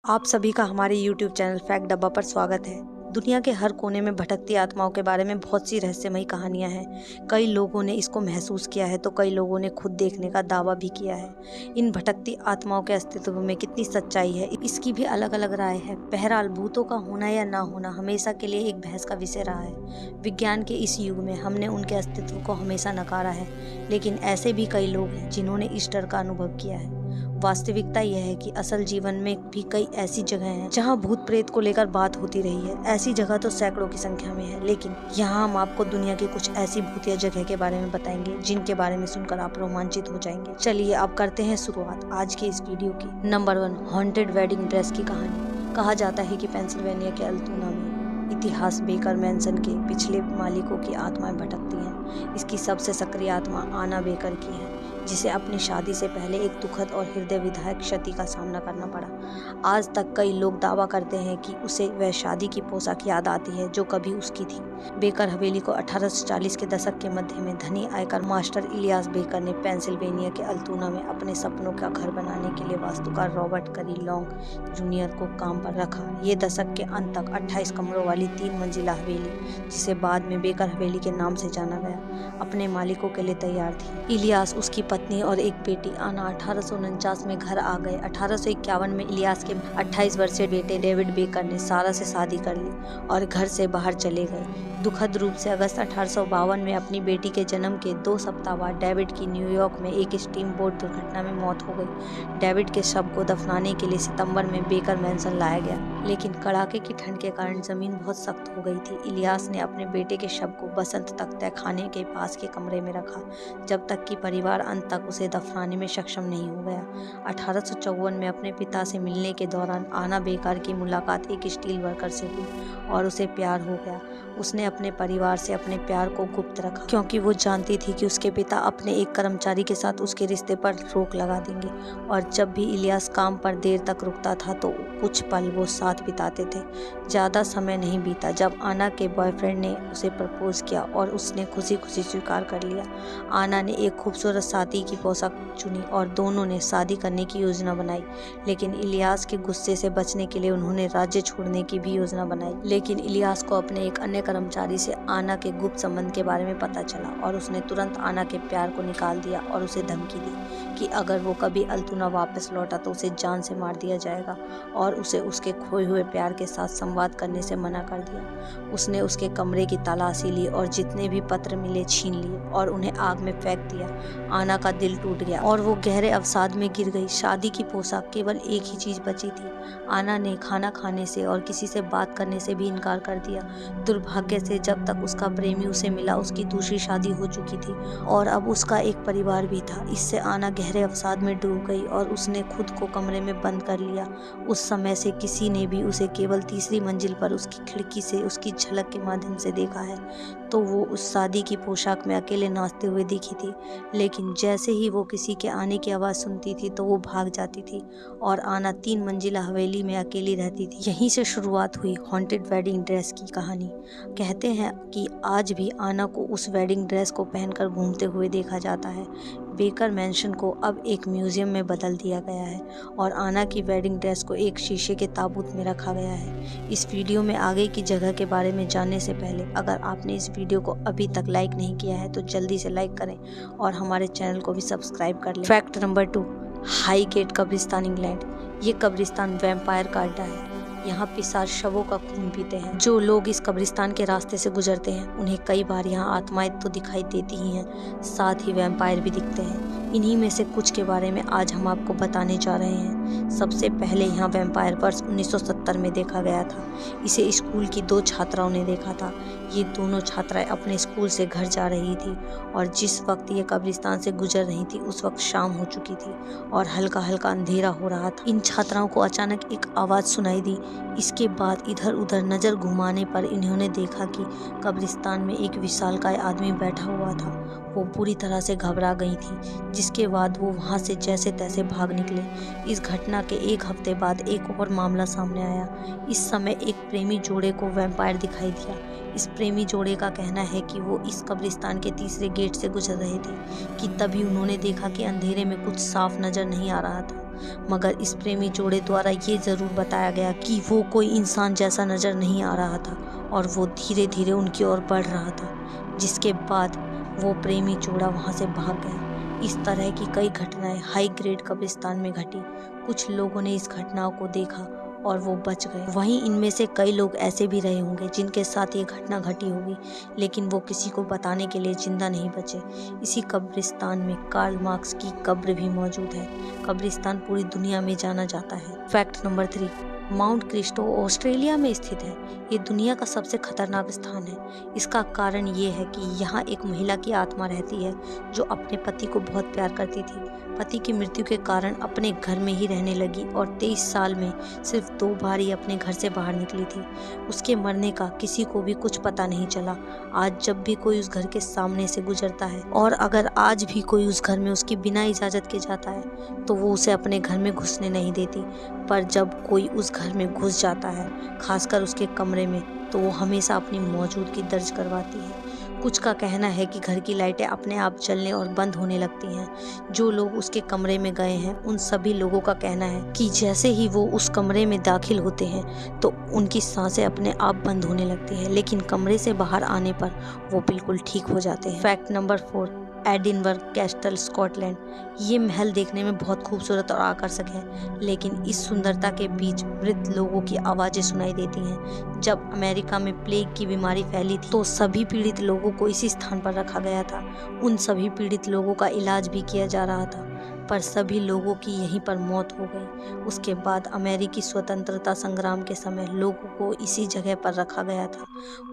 आप सभी का हमारे YouTube चैनल फैक्ट डब्बा पर स्वागत है। दुनिया के हर कोने में भटकती आत्माओं के बारे में बहुत सी रहस्यमयी कहानियां हैं। कई लोगों ने इसको महसूस किया है तो कई लोगों ने खुद देखने का दावा भी किया है। इन भटकती आत्माओं के अस्तित्व में कितनी सच्चाई है, इसकी भी अलग अलग राय है। बहरहाल, भूतों का होना या ना होना हमेशा के लिए एक बहस का विषय रहा है। विज्ञान के इस युग में हमने उनके अस्तित्व को हमेशा नकारा है, लेकिन ऐसे भी कई लोग हैं जिन्होंने इस डर का अनुभव किया है। वास्तविकता यह है कि असल जीवन में भी कई ऐसी जगह हैं जहां भूत प्रेत को लेकर बात होती रही है। ऐसी जगह तो सैकड़ों की संख्या में है, लेकिन यहाँ हम आपको दुनिया की कुछ ऐसी भूतिया जगह के बारे में बताएंगे जिनके बारे में सुनकर आप रोमांचित हो जाएंगे। चलिए अब करते हैं शुरुआत आज के इस वीडियो की। नंबर 1, हॉन्टेड वेडिंग ड्रेस की कहानी। कहा जाता है कि पेंसिल्वेनिया के अल्टोना में इतिहास बेकर मैंसन के पिछले मालिकों की आत्माएं भटकती हैं। इसकी सबसे सक्रिय आत्मा आना बेकर की है, जिसे अपनी शादी से पहले एक दुखद और हृदय विदारक क्षति का सामना करना पड़ा। आज तक कई लोग दावा करते हैं कि उसे वह शादी की पोशाक याद आती है जो कभी उसकी थी। बेकर हवेली को 1840 के दशक के मध्य में धनी आयकर मास्टर इलियास बेकर ने पेंसिल्वेनिया के अल्टोना में अपने सपनों का घर बनाने के लिए वास्तुकार रॉबर्ट करी लॉन्ग जूनियर को काम पर रखा। ये दशक के अंत तक 28 कमरों वाली 3 मंजिला हवेली, जिसे बाद में बेकर हवेली के नाम से जाना गया, अपने मालिकों के लिए तैयार थी। इलियास, उसकी पत्नी और एक बेटी आना 1849 में घर आ गए। 1851 में इलियास के 28 वर्षीय बेटे डेविड बेकर ने सारा से शादी कर ली और घर से बाहर चले गए। दुखद रूप से अगस्त 1852 में अपनी बेटी के जन्म के 2 सप्ताह बाद डेविड की न्यूयॉर्क में एक स्टीम बोट दुर्घटना में मौत हो गई। डेविड के शव को दफनाने के लिए सितंबर में बेकर मैंसन लाया गया, लेकिन कड़ाके की ठंड के कारण जमीन बहुत सख्त हो गई थी। इलियास ने अपने बेटे के शव को बसंत तक तहखाने के पास के कमरे में रखा, जब तक कि परिवार अंत तक उसे दफनाने में सक्षम नहीं हो गया। 1854 में अपने पिता से मिलने के दौरान आना बेकर की मुलाकात एक स्टील वर्कर से हुई और उसे प्यार हो गया। उसने अपने परिवार से अपने प्यार को गुप्त रखा, क्योंकि वो जानती थी कि उसके पिता अपने एक कर्मचारी के साथ उसके रिश्ते पर रोक लगा देंगे। और जब भी इलियास काम पर देर तक रुकता था तो कुछ पल वो साथ बिताते थे। ज़्यादा समय नहीं बीता जब आना के बॉयफ्रेंड ने उसे प्रपोज किया और उसने खुशी खुशी स्वीकार कर लिया। आना ने एक खूबसूरत शादी की पोशाक चुनी और दोनों ने शादी करने की योजना बनाई, लेकिन इलियास के गुस्से से बचने के लिए उन्होंने राज्य छोड़ने की भी योजना बनाई। लेकिन इलियास को अपने एक अन्य कर्मचारी से आना के गुप्त संबंध के बारे में पता चला और उसने तुरंत आना के प्यार को निकाल दिया और उसे धमकी दी कि अगर वो कभी अल्टोना वापस लौटा तो उसे जान से मार दिया जाएगा, और उसे उसके खोए हुए प्यार के साथ संवाद करने से मना कर दिया। उसने उसके कमरे की तलाशी ली और जितने भी पत्र मिले छीन लिए और उन्हें आग में फेंक दिया। आना का दिल टूट गया और वो गहरे अवसाद में गिर गई। शादी की पोशाक, केवल एक ही चीज बची थी। आना ने खाना खाने से और किसी से बात करने से भी इनकार कर दिया। दुर्भाग्य से जब तक उसका प्रेमी उसे मिला उसकी दूसरी शादी हो चुकी थी और अब उसका एक परिवार भी था। इससे आना गहरे अवसाद में डूब गई और उसने खुद को कमरे में बंद कर लिया। उस समय से किसी ने भी उसे केवल तीसरी मंजिल पर उसकी खिड़की से उसकी झलक के माध्यम से देखा है, तो वो उस शादी की पोशाक में अकेले नाचते हुए दिखी थी। लेकिन जैसे ही वो किसी के आने की आवाज़ सुनती थी तो वो भाग जाती थी और आना 3 मंजिला हवेली में अकेली रहती थी। यहीं से शुरुआत हुई हॉन्टेड वेडिंग ड्रेस की कहानी। कहते हैं कि आज भी आना को उस वेडिंग ड्रेस को पहनकर घूमते हुए देखा जाता है। बेकर मैंशन को अब एक म्यूजियम में बदल दिया गया है और आना की वेडिंग ड्रेस को एक शीशे के ताबूत में रखा गया है। इस वीडियो में आगे की जगह के बारे में जानने से पहले अगर आपने इस वीडियो को अभी तक लाइक नहीं किया है तो जल्दी से लाइक करें और हमारे चैनल को भी सब्सक्राइब कर लें। फैक्ट नंबर 2, हाईगेट कब्रिस्तान इंग्लैंड। ये कब्रिस्तान वैम्पायर का अड्डा है। यहाँ पिशाच शवों का खून पीते हैं। जो लोग इस कब्रिस्तान के रास्ते से गुजरते हैं उन्हें कई बार यहाँ आत्माएं तो दिखाई देती ही हैं, साथ ही वैम्पायर भी दिखते हैं। इन्हीं में से कुछ के बारे में आज हम आपको बताने जा रहे हैं। सबसे पहले यहाँ वैम्पायर वर्ष 1970 में देखा गया था। इसे स्कूल की 2 छात्राओं ने देखा था। ये दोनों छात्राएं अपने स्कूल से घर जा रही थी और जिस वक्त ये कब्रिस्तान से गुजर रही थी उस वक्त शाम हो चुकी थी और हल्का हल्का अंधेरा हो रहा था। इन छात्राओं को अचानक एक आवाज़ सुनाई दी। इसके बाद इधर उधर नज़र घुमाने पर इन्होंने देखा कि कब्रिस्तान में एक विशालकाय आदमी बैठा हुआ था। वो पूरी तरह से घबरा गई थी, जिसके बाद वो वहाँ से जैसे तैसे भाग निकले। इस घटना के 1 हफ्ते बाद एक और मामला सामने आया। इस समय एक प्रेमी जोड़े को वैम्पायर दिखाई दिया। इस प्रेमी जोड़े का कहना है कि वो इस कब्रिस्तान के तीसरे गेट से गुजर रहे थे कि तभी उन्होंने देखा कि अंधेरे में कुछ साफ नज़र नहीं आ रहा था। मगर इस प्रेमी जोड़े द्वारा ये ज़रूर बताया गया कि वो कोई इंसान जैसा नज़र नहीं आ रहा था और वो धीरे धीरे उनकी ओर बढ़ रहा था, जिसके बाद वो प्रेमी जोड़ा वहाँ से भाग गया। इस तरह की कई घटनाएं हाई ग्रेड कब्रिस्तान में घटी। कुछ लोगों ने इस घटनाओं को देखा और वो बच गए। वहीं इनमें से कई लोग ऐसे भी रहे होंगे जिनके साथ ये घटना घटी होगी, लेकिन वो किसी को बताने के लिए जिंदा नहीं बचे। इसी कब्रिस्तान में कार्ल मार्क्स की कब्र भी मौजूद है। कब्रिस्तान पूरी दुनिया में जाना जाता है। फैक्ट नंबर 3, माउंट क्रिस्टो ऑस्ट्रेलिया में स्थित है। ये दुनिया का सबसे खतरनाक स्थान है। इसका कारण ये है कि यहाँ एक महिला की आत्मा रहती है जो अपने पति को बहुत प्यार करती थी। पति की मृत्यु के कारण अपने घर में ही रहने लगी और 23 साल में सिर्फ 2 बार ही अपने घर से बाहर निकली थी। उसके मरने का किसी को भी कुछ पता नहीं चला। आज जब भी कोई उस घर के सामने से गुजरता है और अगर आज भी कोई उस घर में उसकी बिना इजाज़त के जाता है तो वो उसे अपने घर में घुसने नहीं देती। पर जब कोई उस घर में घुस जाता है, खासकर उसके कमरे में, तो वो हमेशा अपनी मौजूदगी दर्ज करवाती है। कुछ का कहना है कि घर की लाइटें अपने आप जलने और बंद होने लगती हैं। जो लोग उसके कमरे में गए हैं उन सभी लोगों का कहना है कि जैसे ही वो उस कमरे में दाखिल होते हैं तो उनकी सांसें अपने आप बंद होने लगती हैं, लेकिन कमरे से बाहर आने पर वो बिल्कुल ठीक हो जाते हैं। Fact number 4, Edinburgh castle, Scotland. ये महल देखने में बहुत खूबसूरत और आकर्षक है, लेकिन इस सुंदरता के बीच मृत लोगों की आवाज़ें सुनाई देती हैं। जब अमेरिका में प्लेग की बीमारी फैली थी तो सभी पीड़ित लोगों को इसी स्थान पर रखा गया था। उन सभी पीड़ित लोगों का इलाज भी किया जा रहा था, पर सभी लोगों की यहीं पर मौत हो गई। उसके बाद अमेरिकी स्वतंत्रता संग्राम के समय लोगों को इसी जगह पर रखा गया था।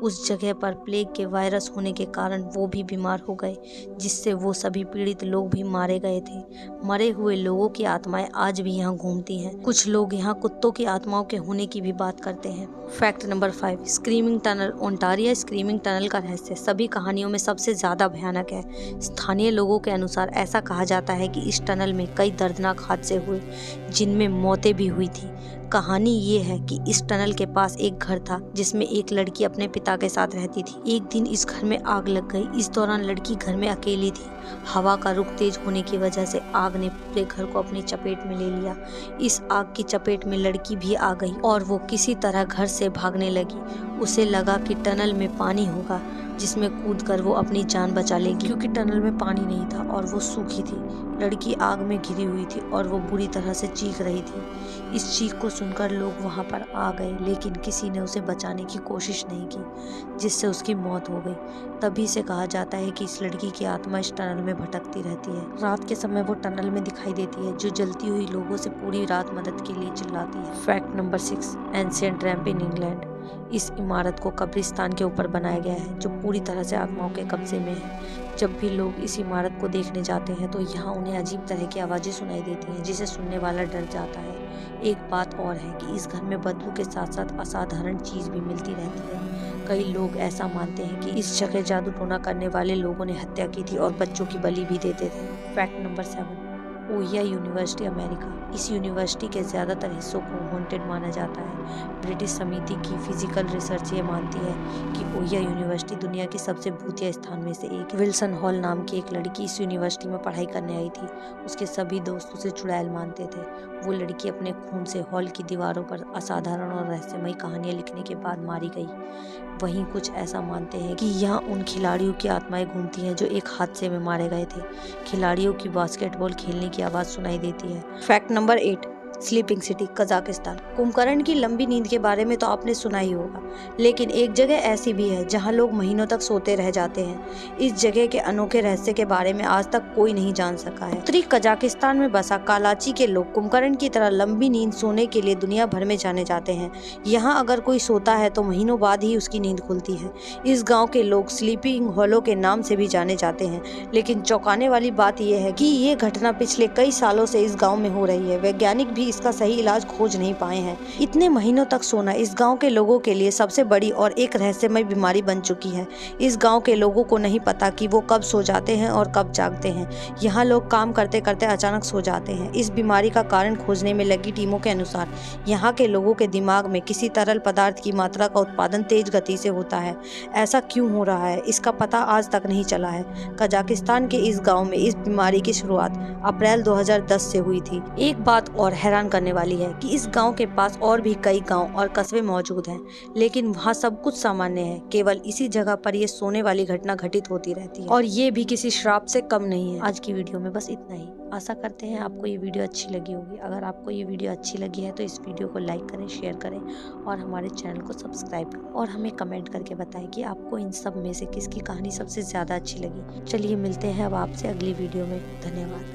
उस जगह पर प्लेग के वायरस होने के कारण वो भी बीमार हो गए, जिससे वो सभी पीड़ित लोग भी मारे गए थे। मरे हुए लोगों की आत्माएं आज भी यहाँ घूमती हैं। कुछ लोग यहाँ कुत्तों की आत्माओं के होने की भी बात करते हैं। Fact number 5, screaming tunnel, Ontario. Screaming tunnel का रहस्य सभी कहानियों में सबसे ज़्यादा भयानक है। स्थानीय लोगों के अनुसार ऐसा कहा जाता है कि इस टनल में कई दर्दनाक हादसे हुए जिनमें मौतें भी हुई थी। कहानी ये है कि इस टनल के पास एक घर था जिसमें एक लड़की अपने पिता के साथ रहती थी। एक दिन इस घर में आग लग गई। इस दौरान लड़की घर में अकेली थी। हवा का रुख तेज होने की वजह से आग ने पूरे घर को अपनी चपेट में ले लिया। इस आग की चपेट में लड़की भी आ गई और वो किसी तरह घर से भागने लगी। उसे लगा कि टनल में पानी होगा जिसमें कूदकर वो अपनी जान बचा लेगी, क्योंकि टनल में पानी नहीं था और वो सूखी थी। लड़की आग में घिरी हुई थी और वो बुरी तरह से चीख रही थी। इस चीख को सुनकर लोग वहाँ पर आ गए, लेकिन किसी ने उसे बचाने की कोशिश नहीं की, जिससे उसकी मौत हो गई। तभी से कहा जाता है कि इस लड़की की आत्मा इस टनल में भटकती रहती है। रात के समय वो टनल में दिखाई देती है, जो जलती हुई लोगों से पूरी रात मदद के लिए चिल्लाती है। Fact number 6, ancient ramp in England. इस इमारत को कब्रिस्तान के ऊपर बनाया गया है, जो पूरी तरह से आत्माओं के कब्जे में है। जब भी लोग इस इमारत को देखने जाते हैं तो यहाँ उन्हें अजीब तरह की आवाज़ें सुनाई देती हैं, जिसे सुनने वाला डर जाता है। एक बात और है कि इस घर में बदबू के साथ साथ असाधारण चीज़ भी मिलती रहती है। कई लोग ऐसा मानते हैं कि इस जगह जादू टोना करने वाले लोगों ने हत्या की थी और बच्चों की बलि भी देते थे। Fact number 7, Ohio university, America. इस यूनिवर्सिटी के ज़्यादातर हिस्सों को हॉन्टेड माना जाता है। ब्रिटिश समिति की फिजिकल रिसर्च ये मानती है कि ओहियो यूनिवर्सिटी दुनिया की सबसे भूतिया स्थान में से एक। विल्सन हॉल नाम की एक लड़की इस यूनिवर्सिटी में पढ़ाई करने आई थी। उसके सभी दोस्त उसे चुड़ैल मानते थे। वो लड़की अपने खून से हॉल की दीवारों पर असाधारण और रहस्यमयी कहानियाँ लिखने के बाद मारी गई। वहीं कुछ ऐसा मानते हैं कि यहाँ उन खिलाड़ियों की आत्माएं घूमती हैं जो एक हादसे में मारे गए थे। खिलाड़ियों की बास्केटबॉल खेलने की आवाज़ सुनाई देती है। Fact number 8, sleeping city, Kazakhstan. Kumbhakarna की लंबी नींद के बारे में तो आपने सुना ही होगा, लेकिन एक जगह ऐसी भी है जहां लोग महीनों तक सोते रह जाते हैं। इस जगह के अनोखे रहस्य के बारे में आज तक कोई नहीं जान सका है। उत्तरी कजाकिस्तान में बसा कालाची के लोग कुंभकर्ण की तरह लंबी नींद सोने के लिए दुनिया भर में जाने जाते हैं। यहाँ अगर कोई सोता है तो महीनों बाद ही उसकी नींद खुलती है। इस गाँव के लोग स्लीपिंग हॉलो के नाम से भी जाने जाते हैं, लेकिन चौंकाने वाली बात यह है कि ये घटना पिछले कई सालों से इस गाँव में हो रही है। वैज्ञानिक भी इसका सही इलाज खोज नहीं पाए हैं। इतने महीनों तक सोना इस गांव के लोगों के लिए सबसे बड़ी और एक रहस्यमय बीमारी बन चुकी है। इस गांव के लोगों को नहीं पता कि वो कब सो जाते हैं और कब जागते हैं। यहाँ लोग काम करते करते अचानक सो जाते हैं। इस बीमारी का कारण खोजने में लगी टीमों के अनुसार यहाँ के लोगों के दिमाग में किसी तरल पदार्थ की मात्रा का उत्पादन तेज गति से होता है। ऐसा क्यों हो रहा है, इसका पता आज तक नहीं चला है। कजाकिस्तान के इस गांव में इस बीमारी की शुरुआत अप्रैल 2010 से हुई थी। एक बात और हैरान करने वाली है कि इस गांव के पास और भी कई गांव और कस्बे मौजूद हैं, लेकिन वहां सब कुछ सामान्य है। केवल इसी जगह पर ये सोने वाली घटना घटित होती रहती है और ये भी किसी श्राप से कम नहीं है। आज की वीडियो में बस इतना ही। आशा करते हैं आपको ये वीडियो अच्छी लगी होगी। अगर आपको ये वीडियो अच्छी लगी है तो इस वीडियो को लाइक करें, शेयर करें और हमारे चैनल को सब्सक्राइब करें और हमें कमेंट करके बताएं कि आपको इन सब में से किसकी कहानी सबसे ज़्यादा अच्छी लगी। चलिए मिलते हैं अब आपसे अगली वीडियो में। धन्यवाद।